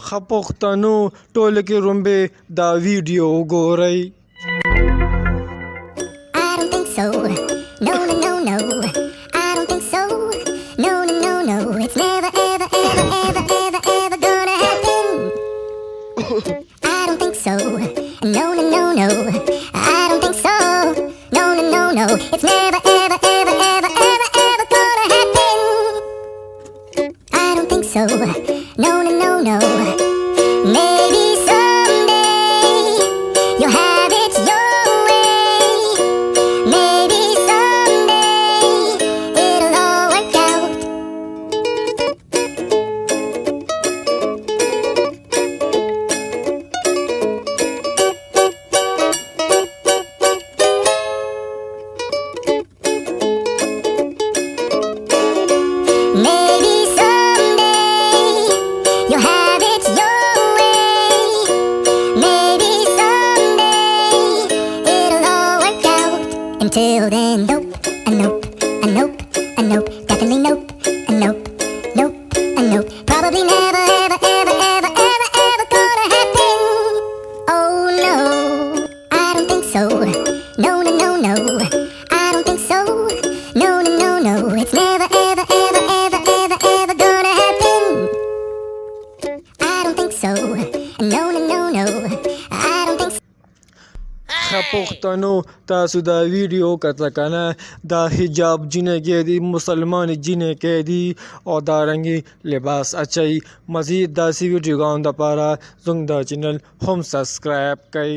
خپختانو ټوله کې رومبه دا ویډیو ګورئ. I don't think so. No, no, no, no. I don't think so. No, no, no, no. It's never, ever, ever, ever, ever, ever gonna happen. I don't think so. No, no, no, no. I don't think so. No, no, no, no. It's never, ever, ever, ever, ever, ever gonna happen. I don't think so. No, no, no, no. Maybe someday you'll have it your way. Maybe someday it'll all work out. Maybe someday you'll have it your way. Maybe someday it'll all work out. Until then, nope, a nope, a nope, a nope, definitely nope, a nope, nope, a nope. Probably never, ever, ever, ever, ever, ever gonna happen. Oh no, I don't think so. No, no, no, no. I don't think so. No, no, no, no. It's never, ever, ever, ever, ever, ever gonna happen. I don't think so. No, no, no, no. I don't think so. خپختانو تاسو دا ویډیو کتل کنه دا حجاب جنې کې دي مسلمان جنې کې دي او دا رنګي لباس اچي مزید داسې ویډیوګانو لپاره زموږ د چینل هم سبسکرایب کړئ.